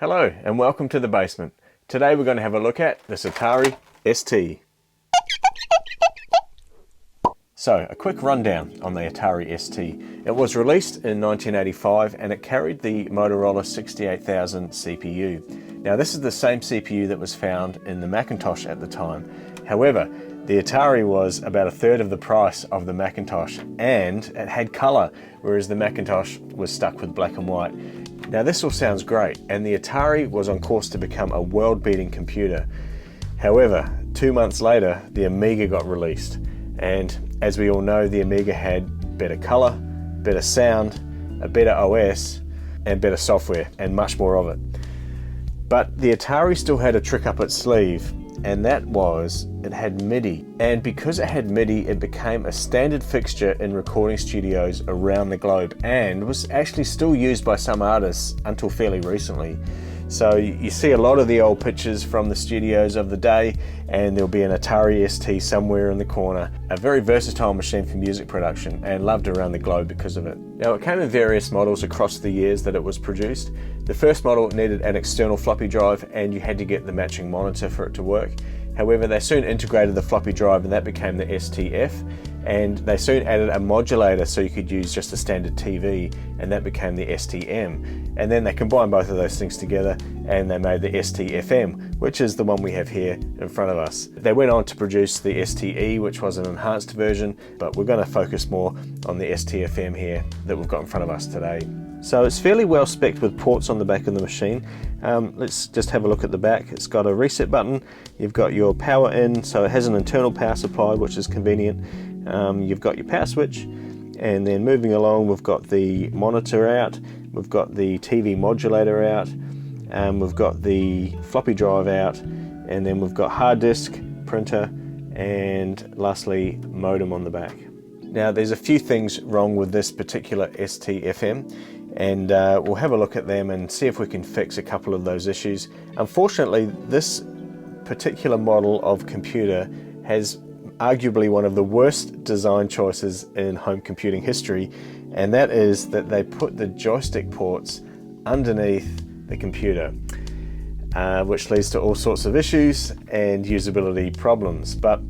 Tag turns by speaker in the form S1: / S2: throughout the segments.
S1: Hello and welcome to the basement. Today we're going to have a look at this Atari ST. So, a quick rundown on the Atari ST. It was released in 1985 and it carried the Motorola 68000 CPU. Now this is the same CPU that was found in the Macintosh at the time. However, the Atari was about a third of the price of the Macintosh and it had colour, whereas the Macintosh was stuck with black and white. Now this all sounds great, and the Atari was on course to become a world-beating computer. However, 2 months later, the Amiga got released, and as we all know, the Amiga had better colour, better sound, a better OS, and better software, and much more of it. But the Atari still had a trick up its sleeve, and that was it had MIDI. And because it had MIDI, it became a standard fixture in recording studios around the globe and was actually still used by some artists until fairly recently. So you see a lot of the old pictures from the studios of the day, and there'll be an Atari ST somewhere in the corner. A very versatile machine for music production and loved around the globe because of it. Now it came in various models across the years that it was produced. The first model needed an external floppy drive and you had to get the matching monitor for it to work. However, they soon integrated the floppy drive and that became the STF, and they soon added a modulator so you could use just a standard TV, and that became the STM. And then they combined both of those things together and they made the STFM, which is the one we have here in front of us. They went on to produce the STE, which was an enhanced version, but we're going to focus more on the STFM here that we've got in front of us today. So it's fairly well spec'd with ports on the back of the machine. Let's just have a look at the back. It's got a reset button, you've got your power in, so it has an internal power supply, which is convenient. You've got your power switch, and then moving along we've got the monitor out, we've got the TV modulator out, we've got the floppy drive out, and then we've got hard disk, printer, and lastly modem on the back. Now there's a few things wrong with this particular STFM, and we'll have a look at them and see if we can fix a couple of those issues. Unfortunately, this particular model of computer has arguably one of the worst design choices in home computing history, and that is that they put the joystick ports underneath the computer, which leads to all sorts of issues and usability problems. But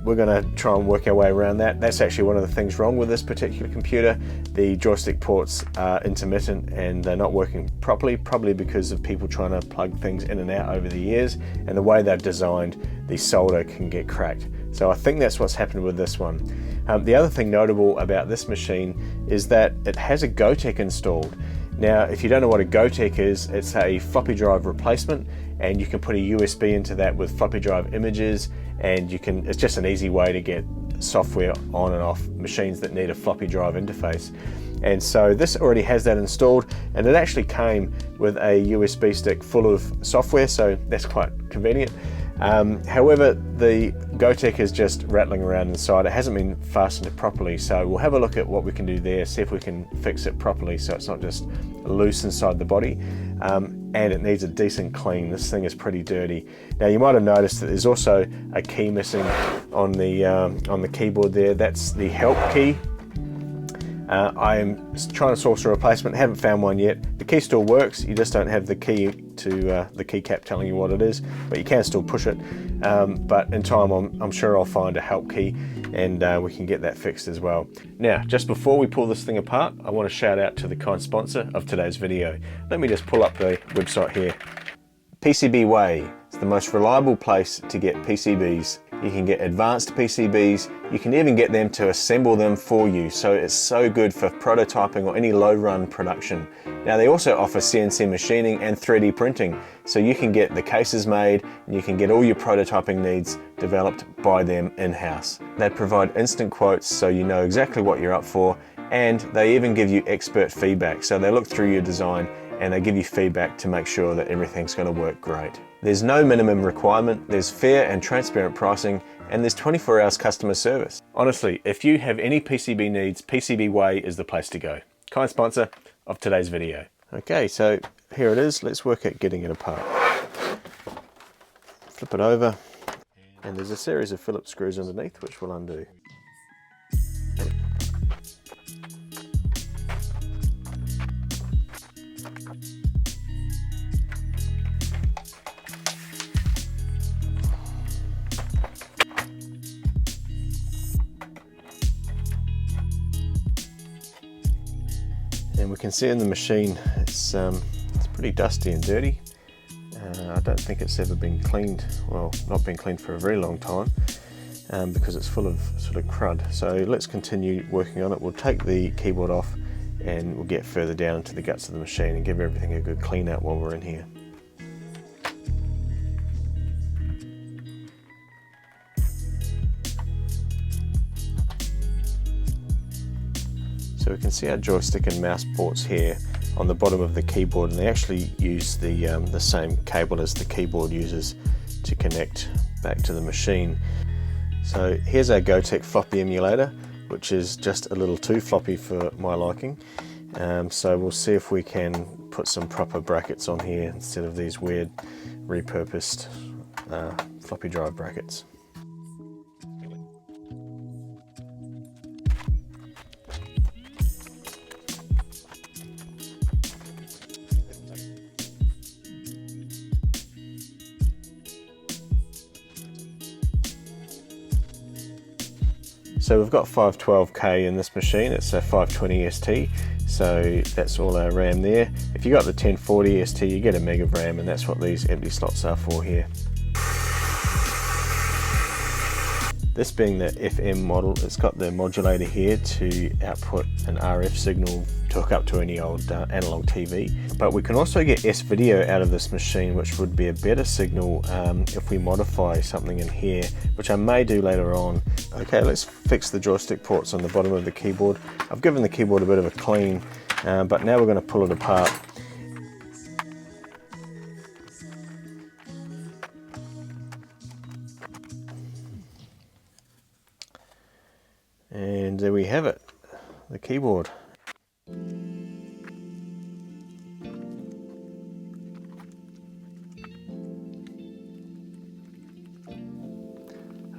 S1: we're going to try and work our way around that. That's actually one of the things wrong with this particular computer. The joystick ports are intermittent and they're not working properly, probably because of people trying to plug things in and out over the years, and the way they're designed, the solder can get cracked. So I think that's what's happened with this one. The other thing notable about this machine is that it has a Gotek installed. Now, if you don't know what a Gotek is, it's a floppy drive replacement, and you can put a USB into that with floppy drive images, and it's just an easy way to get software on and off machines that need a floppy drive interface. And so this already has that installed, and it actually came with a USB stick full of software, so that's quite convenient. However, the Gotek is just rattling around inside. It hasn't been fastened properly, so we'll have a look at what we can do there, see if we can fix it properly so it's not just loose inside the body. And it needs a decent clean. This thing is pretty dirty. Now you might have noticed that there's also a key missing on the keyboard there. That's the help key. I am trying to source a replacement, haven't found one yet. The key still works, you just don't have the key to the keycap telling you what it is, but you can still push it. But in time I'm sure I'll find a help key and we can get that fixed as well. Now, just before we pull this thing apart, I want to shout out to the kind sponsor of today's video. Let me just pull up the website here. PCB Way is the most reliable place to get PCBs. You can get advanced PCBs, you can even get them to assemble them for you, so it's so good for prototyping or any low run production. Now they also offer CNC machining and 3D printing, so you can get the cases made and you can get all your prototyping needs developed by them in-house. They provide instant quotes so you know exactly what you're up for, and they even give you expert feedback, so they look through your design and they give you feedback to make sure that everything's going to work great. There's no minimum requirement, there's fair and transparent pricing, and there's 24 hours customer service. Honestly, if you have any PCB needs, PCB Way is the place to go. Kind sponsor of today's video. Okay, so here it is. Let's work at getting it apart. Flip it over, and there's a series of Phillips screws underneath which we'll undo. we can see in the machine it's pretty dusty and dirty. I don't think it's ever been cleaned, well, not been cleaned for a very long time, because it's full of sort of crud. So let's continue working on it. We'll take the keyboard off and we'll get further down into the guts of the machine and give everything a good clean out while we're in here. So we can see our joystick and mouse ports here on the bottom of the keyboard, and they actually use the same cable as the keyboard uses to connect back to the machine. So here's our Gotek floppy emulator, which is just a little too floppy for my liking. So we'll see if we can put some proper brackets on here instead of these weird repurposed floppy drive brackets. So we've got 512K in this machine, it's a 520 ST, so that's all our RAM there. If you got the 1040 ST, you get a meg of RAM, and that's what these empty slots are for here. This being the FM model, it's got the modulator here to output an RF signal to hook up to any old analog TV. But we can also get S-video out of this machine, which would be a better signal if we modify something in here, which I may do later on. Okay, let's fix the joystick ports on the bottom of the keyboard. I've given the keyboard a bit of a clean, but now we're going to pull it apart. And there we have it, the keyboard.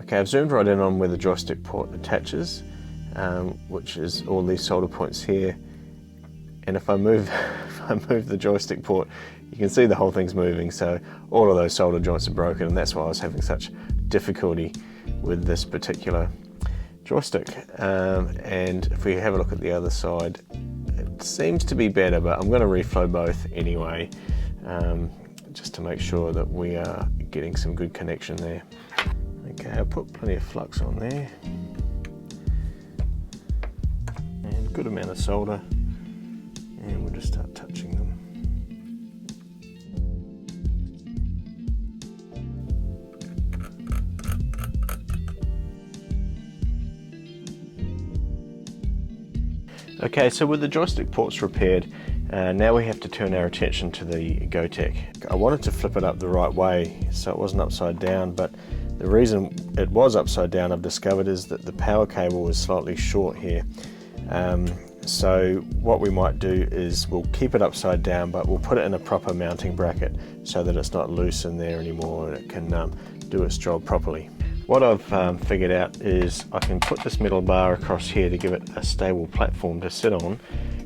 S1: Okay, I've zoomed right in on where the joystick port attaches, which is all these solder points here. And if I move the joystick port, you can see the whole thing's moving, so all of those solder joints are broken, and that's why I was having such difficulty with this particular joystick. And if we have a look at the other side, it seems to be better, but I'm going to reflow both anyway, just to make sure that we are getting some good connection there. Okay, I'll put plenty of flux on there, and a good amount of solder, and we'll just start touching them. Okay, so with the joystick ports repaired, now we have to turn our attention to the Gotek. I wanted to flip it up the right way so it wasn't upside down, but the reason it was upside down, I've discovered, is that the power cable was slightly short here. So what we might do is we'll keep it upside down, but we'll put it in a proper mounting bracket so that it's not loose in there anymore and it can do its job properly. What I've figured out is I can put this metal bar across here to give it a stable platform to sit on.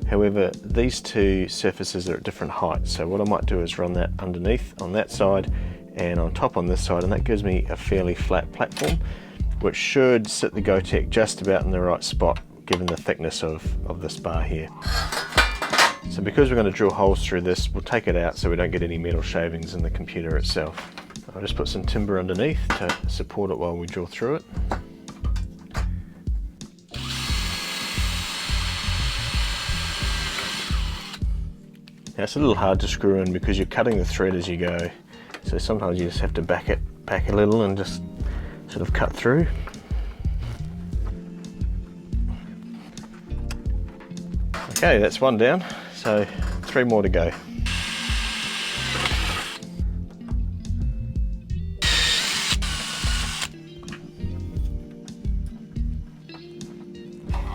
S1: However, these two surfaces are at different heights, so what I might do is run that underneath on that side and on top on this side, and that gives me a fairly flat platform, which should sit the Gotek just about in the right spot given the thickness of this bar here. So because we're going to drill holes through this, we'll take it out so we don't get any metal shavings in the computer itself. I'll just put some timber underneath to support it while we drill through it. Now it's a little hard to screw in because you're cutting the thread as you go, so sometimes you just have to back it back a little and just sort of cut through. Okay, that's one down, so 3 more to go.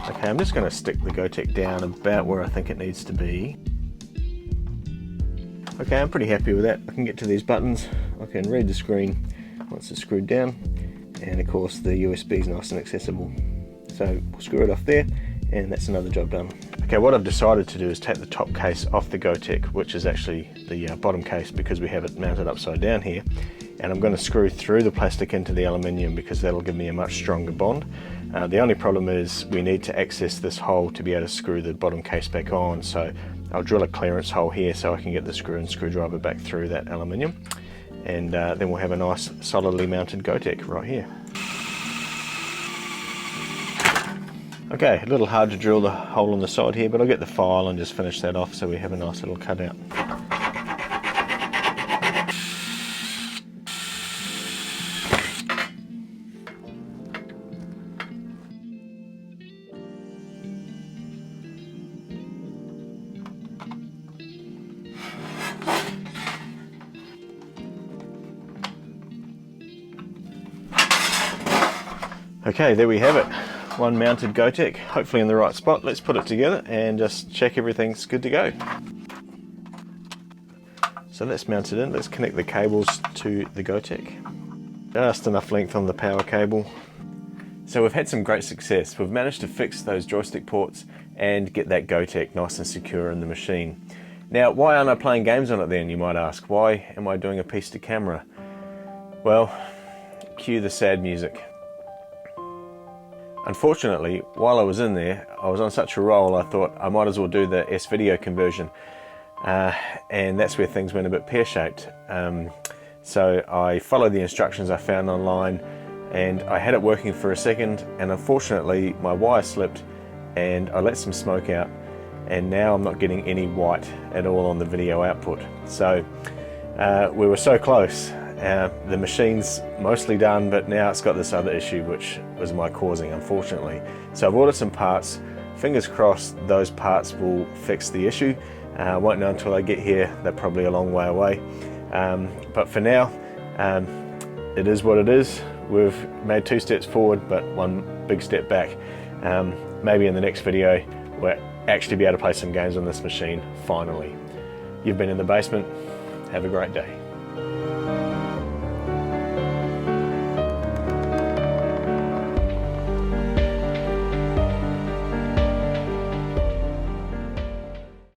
S1: Okay, I'm just going to stick the Gotek down about where I think it needs to be. Okay, I'm pretty happy with that. I can get to these buttons, I can read the screen once it's screwed down, and of course the USB is nice and accessible. So we'll screw it off there, and that's another job done. Okay, what I've decided to do is take the top case off the Gotek, which is actually the bottom case because we have it mounted upside down here, and I'm going to screw through the plastic into the aluminium because that'll give me a much stronger bond. The only problem is we need to access this hole to be able to screw the bottom case back on, so I'll drill a clearance hole here so I can get the screw and screwdriver back through that aluminium, and then we'll have a nice solidly mounted Gotek right here. Okay, a little hard to drill the hole on the side here, but I'll get the file and just finish that off so we have a nice little cutout. Okay, there we have it. One mounted Gotek, hopefully in the right spot. Let's put it together and just check everything's good to go. So that's mounted in. Let's connect the cables to the Gotek. Just enough length on the power cable. So we've had some great success. We've managed to fix those joystick ports and get that Gotek nice and secure in the machine. Now, why aren't I playing games on it then, you might ask? Why am I doing a piece to camera? Well, cue the sad music. Unfortunately, while I was in there, I was on such a roll, I thought I might as well do the S-video conversion. And that's where things went a bit pear-shaped. So I followed the instructions I found online, and I had it working for a second, and unfortunately my wire slipped and I let some smoke out, and now I'm not getting any white at all on the video output. So we were so close. The machine's mostly done, but now it's got this other issue which was my causing, unfortunately. So I've ordered some parts. Fingers crossed those parts will fix the issue. I won't know until I get here. They're probably a long way away. But for now, it is what it is. We've made 2 steps forward, but 1 big step back. Maybe in the next video, we'll actually be able to play some games on this machine, finally. You've been in the basement. Have a great day.